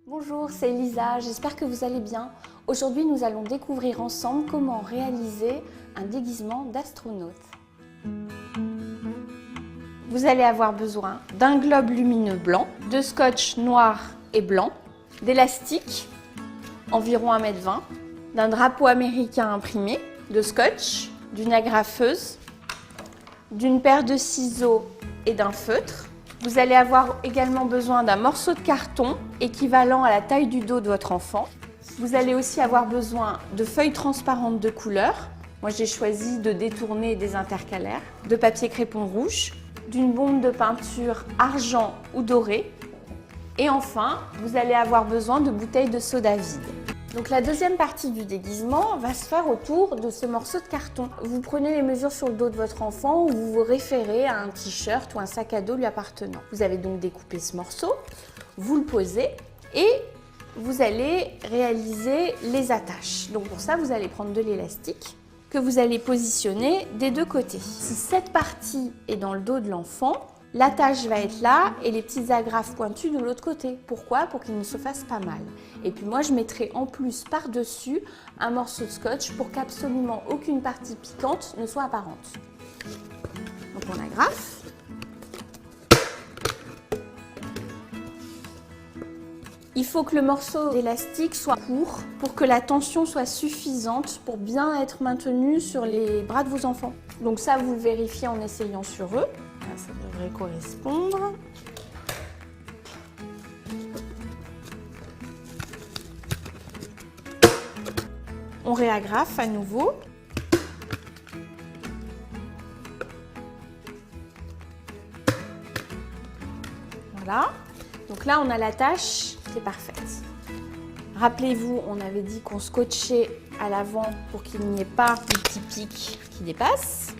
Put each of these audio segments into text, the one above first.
Bonjour, c'est Lisa, j'espère que vous allez bien. Aujourd'hui, nous allons découvrir ensemble comment réaliser un déguisement d'astronaute. Vous allez avoir besoin d'un globe lumineux blanc, de scotch noir et blanc, d'élastique, environ 1,20 m, d'un drapeau américain imprimé, de scotch, d'une agrafeuse, d'une paire de ciseaux et d'un feutre. Vous allez avoir également besoin d'un morceau de carton équivalent à la taille du dos de votre enfant. Vous allez aussi avoir besoin de feuilles transparentes de couleur. Moi, j'ai choisi de détourner des intercalaires, de papier crépon rouge, d'une bombe de peinture argent ou doré. Et enfin, vous allez avoir besoin de bouteilles de soda vide. Donc la deuxième partie du déguisement va se faire autour de ce morceau de carton. Vous prenez les mesures sur le dos de votre enfant ou vous vous référez à un t-shirt ou un sac à dos lui appartenant. Vous avez donc découpé ce morceau, vous le posez et vous allez réaliser les attaches. Donc pour ça, vous allez prendre de l'élastique que vous allez positionner des deux côtés. Si cette partie est dans le dos de l'enfant, l'attache va être là et les petites agrafes pointues de l'autre côté. Pourquoi? Pour qu'il ne se fasse pas mal. Et puis moi, je mettrai en plus par-dessus un morceau de scotch pour qu'absolument aucune partie piquante ne soit apparente. Donc on agrafe. Il faut que le morceau d'élastique soit court pour que la tension soit suffisante pour bien être maintenue sur les bras de vos enfants. Donc ça, vous le vérifiez en essayant sur eux. Là, ça devrait correspondre. On réagrafe à nouveau. Voilà. Donc là, on a l'attache qui est parfaite. Rappelez-vous, on avait dit qu'on scotchait à l'avant pour qu'il n'y ait pas de petits pics qui dépassent.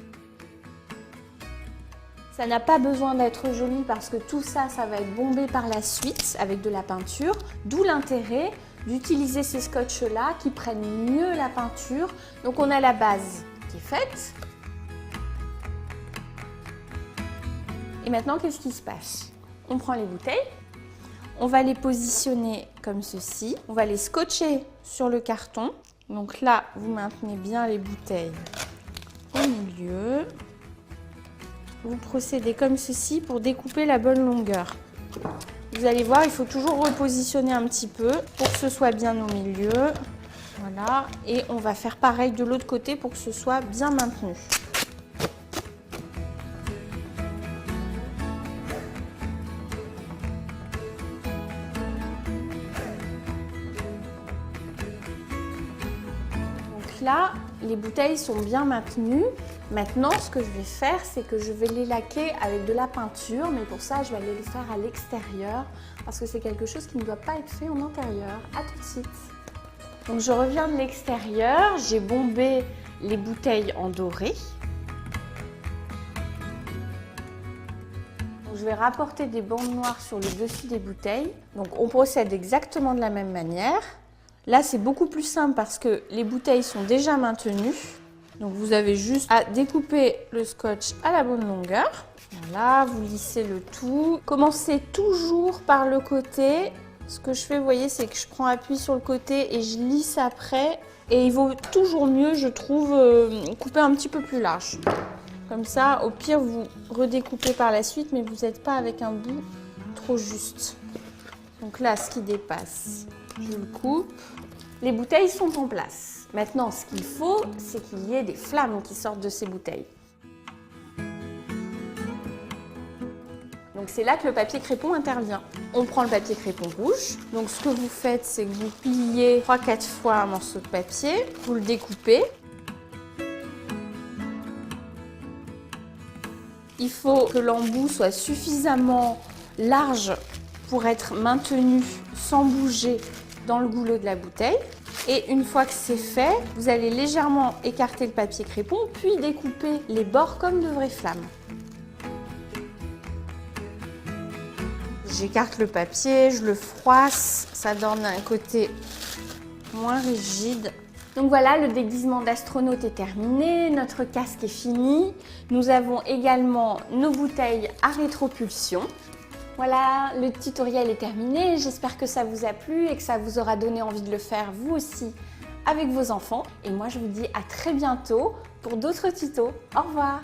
Ça n'a pas besoin d'être joli parce que tout ça, ça va être bombé par la suite avec de la peinture, d'où l'intérêt d'utiliser ces scotch-là qui prennent mieux la peinture. Donc on a la base qui est faite. Et maintenant, qu'est-ce qui se passe? On prend les bouteilles, on va les positionner comme ceci, on va les scotcher sur le carton. Donc là, vous maintenez bien les bouteilles au milieu. Vous procédez comme ceci pour découper la bonne longueur. Vous allez voir, il faut toujours repositionner un petit peu pour que ce soit bien au milieu. Voilà, et on va faire pareil de l'autre côté pour que ce soit bien maintenu. Donc là, les bouteilles sont bien maintenues. Maintenant, ce que je vais faire, c'est que je vais les laquer avec de la peinture, mais pour ça, je vais aller le faire à l'extérieur parce que c'est quelque chose qui ne doit pas être fait en intérieur. À tout de suite. Donc, je reviens de l'extérieur, j'ai bombé les bouteilles en doré. Donc, je vais rapporter des bandes noires sur le dessus des bouteilles. Donc, on procède exactement de la même manière. Là, c'est beaucoup plus simple parce que les bouteilles sont déjà maintenues. Donc vous avez juste à découper le scotch à la bonne longueur. Voilà, vous lissez le tout. Commencez toujours par le côté. Ce que je fais, vous voyez, c'est que je prends appui sur le côté et je lisse après. Et il vaut toujours mieux, je trouve, couper un petit peu plus large. Comme ça, au pire, vous redécoupez par la suite, mais vous n'êtes pas avec un bout trop juste. Donc là, ce qui dépasse, je le coupe. Les bouteilles sont en place. Maintenant, ce qu'il faut, c'est qu'il y ait des flammes qui sortent de ces bouteilles. Donc c'est là que le papier crépon intervient. On prend le papier crépon rouge. Donc ce que vous faites, c'est que vous pliez 3-4 fois un morceau de papier, vous le découpez. Il faut que l'embout soit suffisamment large pour être maintenu sans bouger dans le goulot de la bouteille. Et une fois que c'est fait, vous allez légèrement écarter le papier crépon, puis découper les bords comme de vraies flammes. J'écarte le papier, je le froisse, ça donne un côté moins rigide. Donc voilà, le déguisement d'astronaute est terminé, notre casque est fini. Nous avons également nos bouteilles à rétropulsion. Voilà, le tutoriel est terminé. J'espère que ça vous a plu et que ça vous aura donné envie de le faire vous aussi avec vos enfants. Et moi, je vous dis à très bientôt pour d'autres tutos. Au revoir!